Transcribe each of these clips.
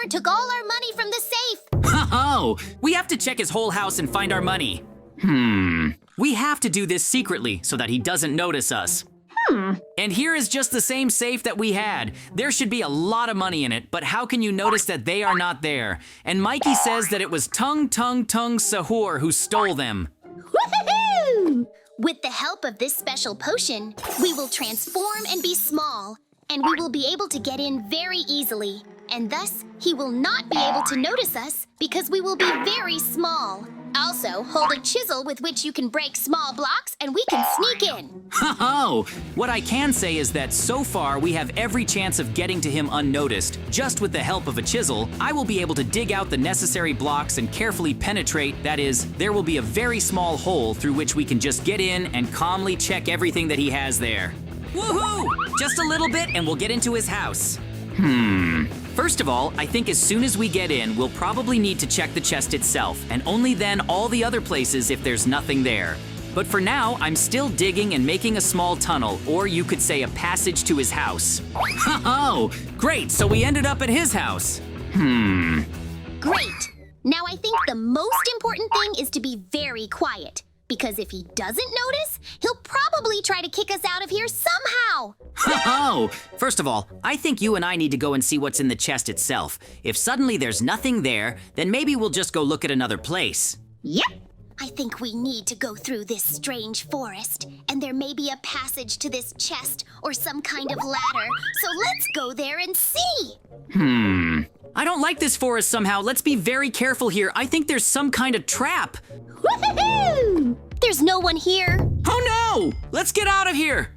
Sahur took all our money from the safe. Oh, we have to check his whole house and find our money. We have to do this secretly so that he doesn't notice us. And here is just the same safe that we had. There should be a lot of money in it, but how can you notice that they are not there? And Mikey says that it was TUNG TUNG TUNG Sahur who stole them. Woohoo! With the help of this special potion, we will transform and be small, and we will be able to get in very easily. And thus, he will not be able to notice us because we will be very small. Also, hold a chisel with which you can break small blocks and we can sneak in. Oh, what I can say is that so far we have every chance of getting to him unnoticed. Just with the help of a chisel, I will be able to dig out the necessary blocks and carefully penetrate. That is, there will be a very small hole through which we can just get in and calmly check everything that he has there. Woohoo! Just a little bit and we'll get into his house. First of all, I think as soon as we get in, we'll probably need to check the chest itself, and only then all the other places if there's nothing there. But for now, I'm still digging and making a small tunnel, or you could say a passage to his house. Oh, great, so we ended up at his house. Great. Now I think the most important thing is to be very quiet. Because if he doesn't notice, he'll probably try to kick us out of here somehow. Oh, first of all, I think you and I need to go and see what's in the chest itself. If suddenly there's nothing there, then maybe we'll just go look at another place. Yep. I think we need to go through this strange forest, and there may be a passage to this chest or some kind of ladder, so let's go there and see. I don't like this forest somehow. Let's be very careful here. I think there's some kind of trap. Woohoo! There's no one here. Oh no! Let's get out of here!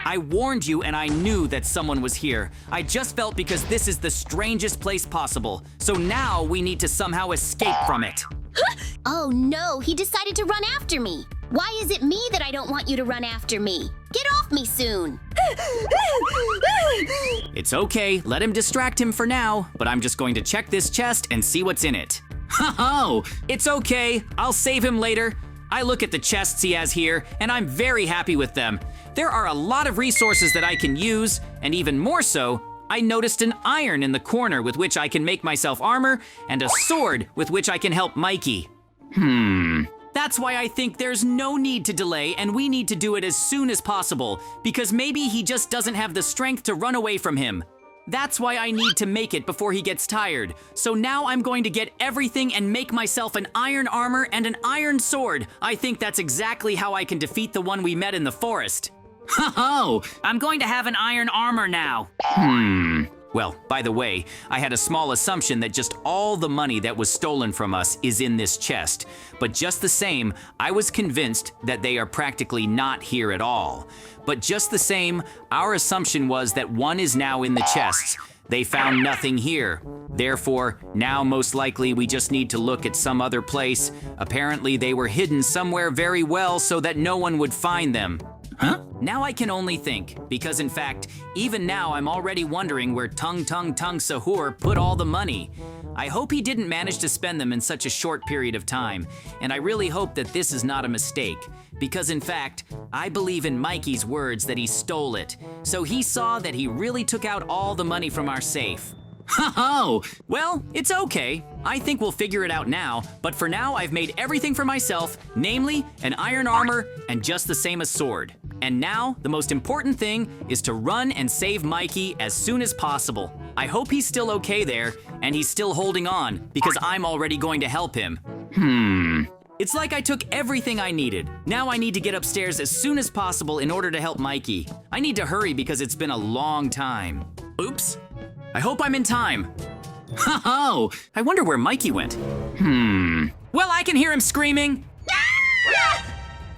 I warned you and I knew that someone was here. I just felt because this is the strangest place possible. So now we need to somehow escape from it. Oh no, he decided to run after me. Why is it me that I don't want you to run after me? Get off me soon. It's okay, let him distract him for now, but I'm just going to check this chest and see what's in it. Oh, it's okay, I'll save him later. I look at the chests he has here, and I'm very happy with them. There are a lot of resources that I can use, and even more so, I noticed an iron in the corner with which I can make myself armor, and a sword with which I can help Mikey. That's why I think there's no need to delay and we need to do it as soon as possible, because maybe he just doesn't have the strength to run away from him. That's why I need to make it before he gets tired. So now I'm going to get everything and make myself an iron armor and an iron sword. I think that's exactly how I can defeat the one we met in the forest. Oh, I'm going to have an iron armor now. Well, by the way, I had a small assumption that just all the money that was stolen from us is in this chest. But just the same, I was convinced that they are practically not here at all. But just the same, our assumption was that one is now in the chests. They found nothing here. Therefore, now most likely we just need to look at some other place. Apparently they were hidden somewhere very well so that no one would find them. Huh? Now I can only think, because in fact, even now I'm already wondering where TUNG TUNG TUNG Sahur put all the money. I hope he didn't manage to spend them in such a short period of time, and I really hope that this is not a mistake, because in fact, I believe in Mikey's words that he stole it, so he saw that he really took out all the money from our safe. Oh, well, it's okay. I think we'll figure it out now, but for now I've made everything for myself, namely an iron armor and just the same as sword. And now, the most important thing is to run and save Mikey as soon as possible. I hope he's still okay there, and he's still holding on, because I'm already going to help him. It's like I took everything I needed. Now I need to get upstairs as soon as possible in order to help Mikey. I need to hurry because it's been a long time. Oops. I hope I'm in time. Oh, I wonder where Mikey went. Well, I can hear him screaming.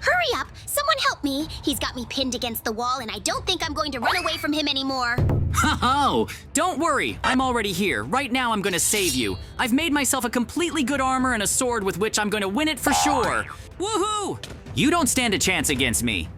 Hurry up! Someone help me! He's got me pinned against the wall and I don't think I'm going to run away from him anymore. Oh, don't worry, I'm already here. Right now I'm gonna save you. I've made myself a completely good armor and a sword with which I'm gonna win it for sure. Woohoo! You don't stand a chance against me.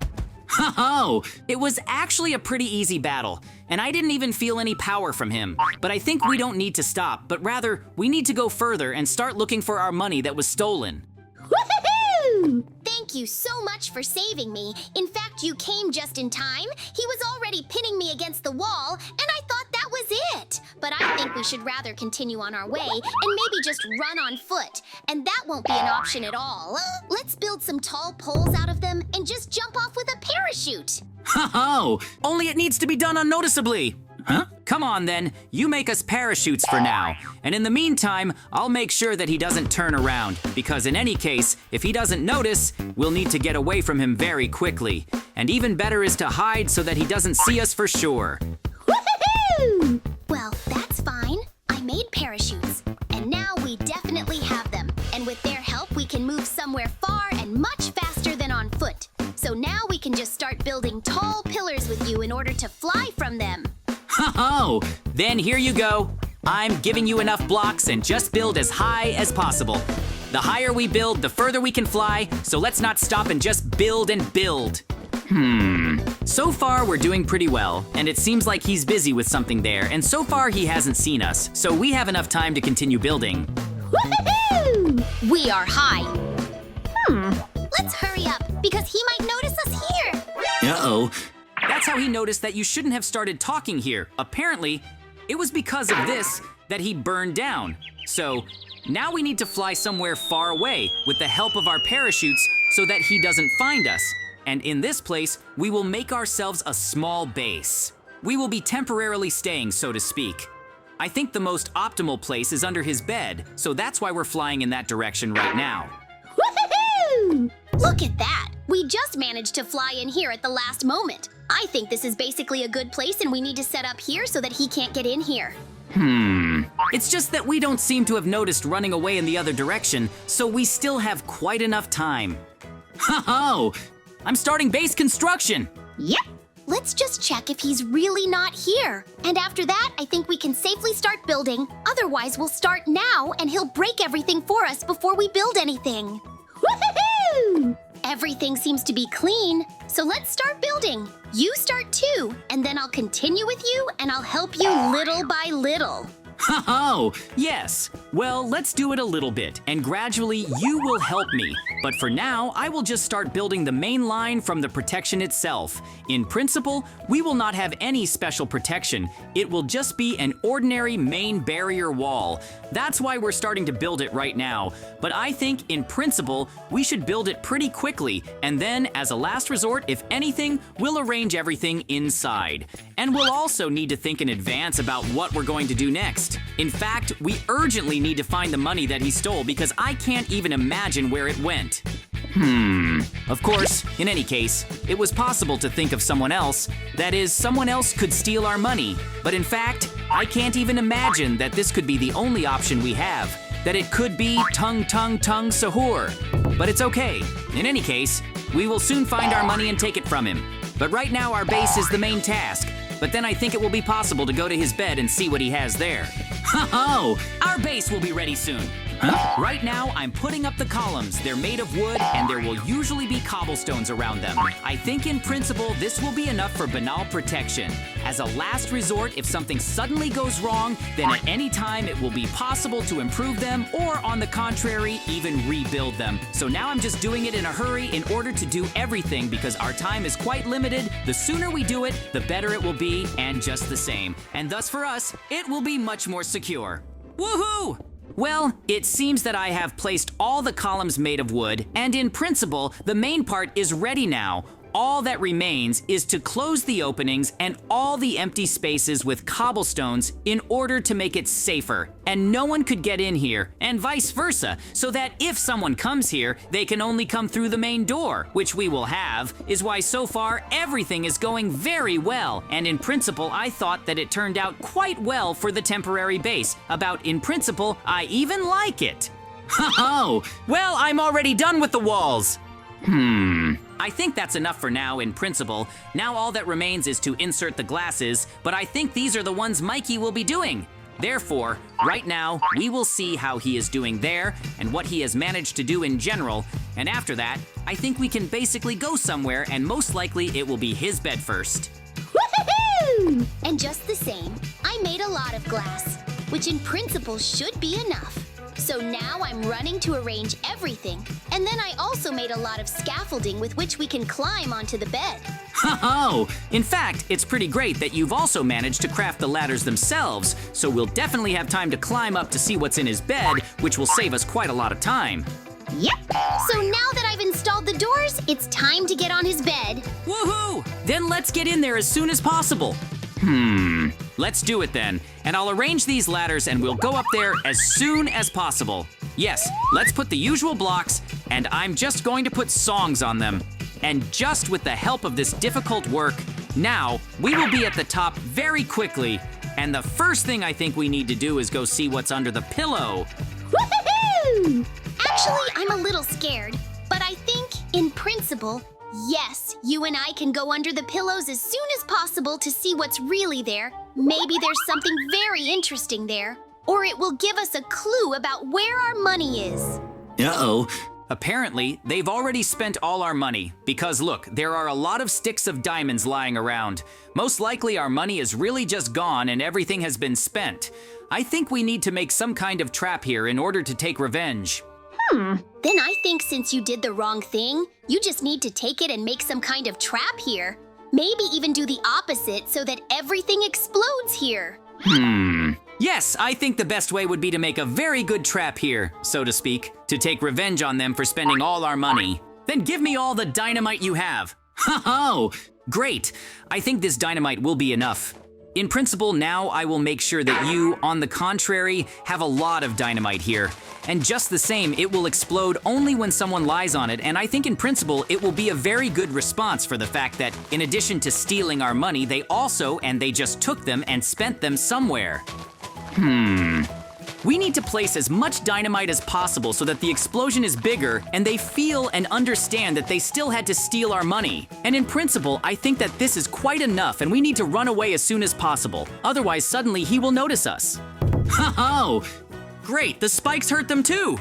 Oh, it was actually a pretty easy battle, and I didn't even feel any power from him. But I think we don't need to stop, but rather, we need to go further and start looking for our money that was stolen. Woohoo! Thank you so much for saving me. In fact, you came just in time. He was already pinning me against the wall, and I thought that was it. But I think we we should rather continue on our way and maybe just run on foot. And that won't be an option at all. Let's build some tall poles out of them and just jump off with a parachute. Ho-ho! Only it needs to be done unnoticeably. Huh? Come on then, you make us parachutes for now. And in the meantime, I'll make sure that he doesn't turn around, because in any case, if he doesn't notice, we'll need to get away from him very quickly. And even better is to hide so that he doesn't see us for sure. Woohoo! Well, that's fine. I made parachutes, and now we definitely have them. And with their help, we can move somewhere far and much faster than on foot. So now we can just start building tall pillars with you in order to fly from them. Ho-ho! Then here you go. I'm giving you enough blocks and just build as high as possible. The higher we build, the further we can fly, so let's not stop and just build and build. So far, we're doing pretty well, and it seems like he's busy with something there, and so far he hasn't seen us, so we have enough time to continue building. Woohoo! We are high. Let's hurry up, because he might notice us here. Uh-oh. That's how he noticed that you shouldn't have started talking here. Apparently, it was because of this that he burned down. So, now we need to fly somewhere far away with the help of our parachutes so that he doesn't find us. And in this place, we will make ourselves a small base. We will be temporarily staying, so to speak. I think the most optimal place is under his bed, so that's why we're flying in that direction right now. Woohoo! Look at that! We just managed to fly in here at the last moment. I think this is basically a good place and we need to set up here so that he can't get in here. It's just that we don't seem to have noticed running away in the other direction, so we still have quite enough time. Ho-ho! I'm starting base construction! Yep. Let's just check if he's really not here. And after that, I think we can safely start building. Otherwise, we'll start now and he'll break everything for us before we build anything. Woohoo! Everything seems to be clean, so let's start building. You start too, and then I'll continue with you and I'll help you little by little. Ho-ho! Yes. Well, let's do it a little bit, and gradually you will help me. But for now, I will just start building the main line from the protection itself. In principle, we will not have any special protection. It will just be an ordinary main barrier wall. That's why we're starting to build it right now. But I think, in principle, we should build it pretty quickly, and then, as a last resort, if anything, we'll arrange everything inside. And we'll also need to think in advance about what we're going to do next. In fact, we urgently need to find the money that he stole because I can't even imagine where it went. Of course, in any case, it was possible to think of someone else. That is, someone else could steal our money. But in fact, I can't even imagine that this could be the only option we have. That it could be TUNG TUNG TUNG SAHUR. But it's okay. In any case, we will soon find our money and take it from him. But right now our base is the main task. But then I think it will be possible to go to his bed and see what he has there. Ho-ho! Our base will be ready soon. Huh? Right now, I'm putting up the columns. They're made of wood, and there will usually be cobblestones around them. I think in principle, this will be enough for banal protection. As a last resort, if something suddenly goes wrong, then at any time it will be possible to improve them, or on the contrary, even rebuild them. So now I'm just doing it in a hurry in order to do everything because our time is quite limited. The sooner we do it, the better it will be, and just the same. And thus for us, it will be much more secure. Woohoo! Well, it seems that I have placed all the columns made of wood, and in principle, the main part is ready now. All that remains is to close the openings and all the empty spaces with cobblestones in order to make it safer, and no one could get in here, and vice versa, so that if someone comes here, they can only come through the main door, which we will have, is why so far everything is going very well, and in principle I thought that it turned out quite well for the temporary base. In principle, I even like it. Ho-ho! Well, I'm already done with the walls. I think that's enough for now in principle. Now all that remains is to insert the glasses, but I think these are the ones Mikey will be doing. Therefore, right now, we will see how he is doing there and what he has managed to do in general, and after that, I think we can basically go somewhere and most likely it will be his bed first. Woohoo! And just the same, I made a lot of glass, which in principle should be enough. So now I'm running to arrange everything. And then I also made a lot of scaffolding with which we can climb onto the bed. Oh, in fact, it's pretty great that you've also managed to craft the ladders themselves, so we'll definitely have time to climb up to see what's in his bed, which will save us quite a lot of time. Yep. So now that I've installed the doors, it's time to get on his bed. Woohoo! Then let's get in there as soon as possible. Let's do it then, and I'll arrange these ladders and we'll go up there as soon as possible. Yes, let's put the usual blocks, and I'm just going to put songs on them. And just with the help of this difficult work, now we will be at the top very quickly. And the first thing I think we need to do is go see what's under the pillow. Woohoo! Actually, I'm a little scared, but I think, in principle, yes, you and I can go under the pillows as soon as possible to see what's really there. Maybe there's something very interesting there, or it will give us a clue about where our money is. Uh-oh. Apparently, they've already spent all our money, because look, there are a lot of sticks of diamonds lying around. Most likely our money is really just gone and everything has been spent. I think we need to make some kind of trap here in order to take revenge. Then I think since you did the wrong thing, you just need to take it and make some kind of trap here. Maybe even do the opposite so that everything explodes here. Yes, I think the best way would be to make a very good trap here, so to speak, to take revenge on them for spending all our money. Then give me all the dynamite you have. Ho-ho! Great! I think this dynamite will be enough. In principle, now I will make sure that you, on the contrary, have a lot of dynamite here. And just the same, it will explode only when someone lies on it, and I think in principle, it will be a very good response for the fact that, in addition to stealing our money, they just took them and spent them somewhere. We need to place as much dynamite as possible so that the explosion is bigger and they feel and understand that they still had to steal our money. And in principle, I think that this is quite enough and we need to run away as soon as possible. Otherwise, suddenly he will notice us. Ho-ho! Great, the spikes hurt them too!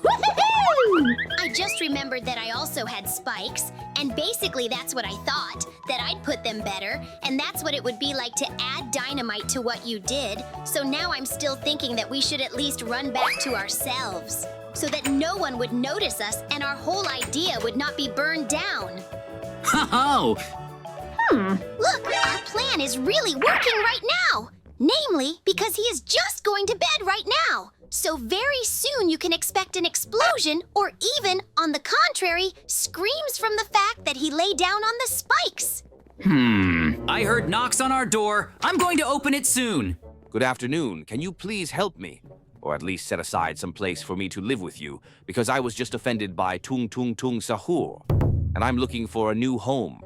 Woohoo! I just remembered that I also had spikes, and basically that's what I thought, that I'd put them better, and that's what it would be like to add dynamite to what you did. So now I'm still thinking that we should at least run back to ourselves, so that no one would notice us and our whole idea would not be burned down. Ho-ho! Look, our plan is really working right now! Namely, because he is just going to bed right now. So very soon you can expect an explosion or even, on the contrary, screams from the fact that he lay down on the spikes. I heard knocks on our door. I'm going to open it soon. Good afternoon. Can you please help me? Or at least set aside some place for me to live with you, because I was just offended by TUNG TUNG TUNG SAHUR, and I'm looking for a new home.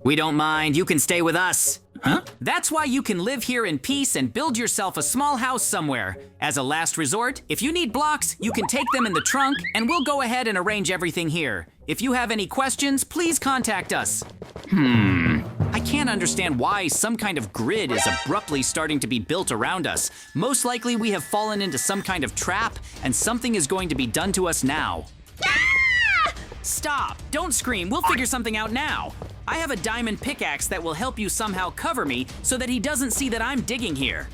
We don't mind. You can stay with us. Huh? That's why you can live here in peace and build yourself a small house somewhere. As a last resort, if you need blocks, you can take them in the trunk and we'll go ahead and arrange everything here. If you have any questions, please contact us. I can't understand why some kind of grid is abruptly starting to be built around us. Most likely we have fallen into some kind of trap and something is going to be done to us now. Stop! Don't scream. We'll figure something out now. I have a diamond pickaxe that will help you somehow cover me so that he doesn't see that I'm digging here.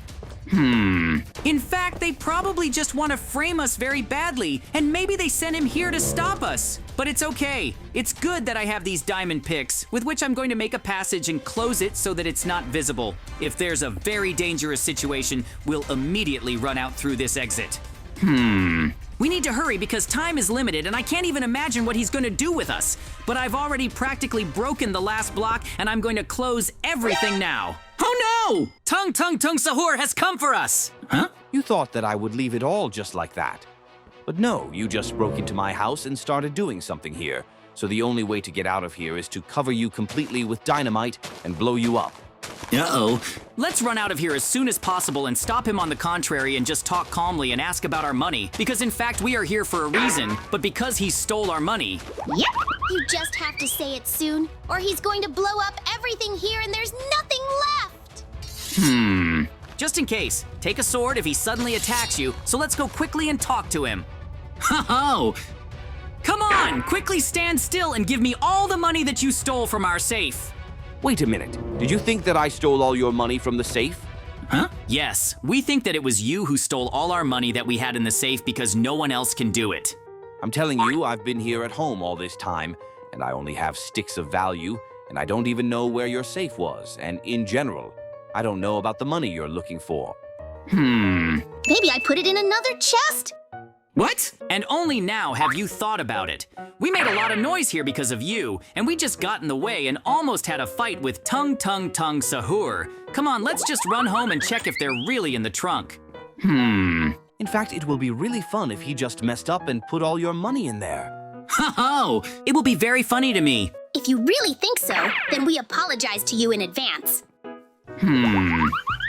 In fact, they probably just want to frame us very badly, and maybe they sent him here to stop us. But it's okay. It's good that I have these diamond picks, with which I'm going to make a passage and close it so that it's not visible. If there's a very dangerous situation, we'll immediately run out through this exit. We need to hurry because time is limited and I can't even imagine what he's going to do with us. But I've already practically broken the last block and I'm going to close everything now. Oh no! TUNG TUNG TUNG SAHUR has come for us! Huh? You thought that I would leave it all just like that. But no, you just broke into my house and started doing something here. So the only way to get out of here is to cover you completely with dynamite and blow you up. Uh-oh. Let's run out of here as soon as possible and stop him on the contrary and just talk calmly and ask about our money. Because in fact, we are here for a reason, but because he stole our money. Yep, you just have to say it soon, or he's going to blow up everything here and there's nothing left. Just in case, take a sword if he suddenly attacks you, so let's go quickly and talk to him. Ho-ho! Come on, quickly stand still and give me all the money that you stole from our safe. Wait a minute. Did you think that I stole all your money from the safe? Huh? Yes, we think that it was you who stole all our money that we had in the safe because no one else can do it. I'm telling you, I've been here at home all this time, and I only have sticks of value, and I don't even know where your safe was, and in general, I don't know about the money you're looking for. Maybe I put it in another chest? What? And only now have you thought about it. We made a lot of noise here because of you, and we just got in the way and almost had a fight with TUNG TUNG TUNG SAHUR. Come on, let's just run home and check if they're really in the trunk. In fact, it will be really fun if he just messed up and put all your money in there. Ho-ho! It will be very funny to me. If you really think so, then we apologize to you in advance.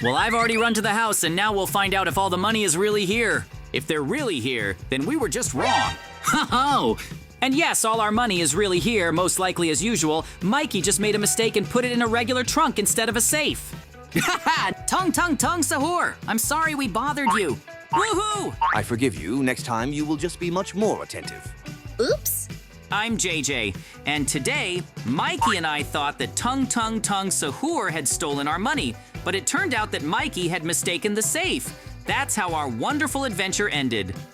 Well, I've already run to the house, and now we'll find out if all the money is really here. If they're really here, then we were just wrong. Ho-ho! And yes, all our money is really here, most likely as usual. Mikey just made a mistake and put it in a regular trunk instead of a safe. Haha! Tung Tung Tung Sahur! I'm sorry we bothered you. Woohoo! I forgive you. Next time, you will just be much more attentive. Oops. I'm JJ, and today, Mikey and I thought that Tung Tung Tung Sahur had stolen our money, but it turned out that Mikey had mistaken the safe. That's how our wonderful adventure ended.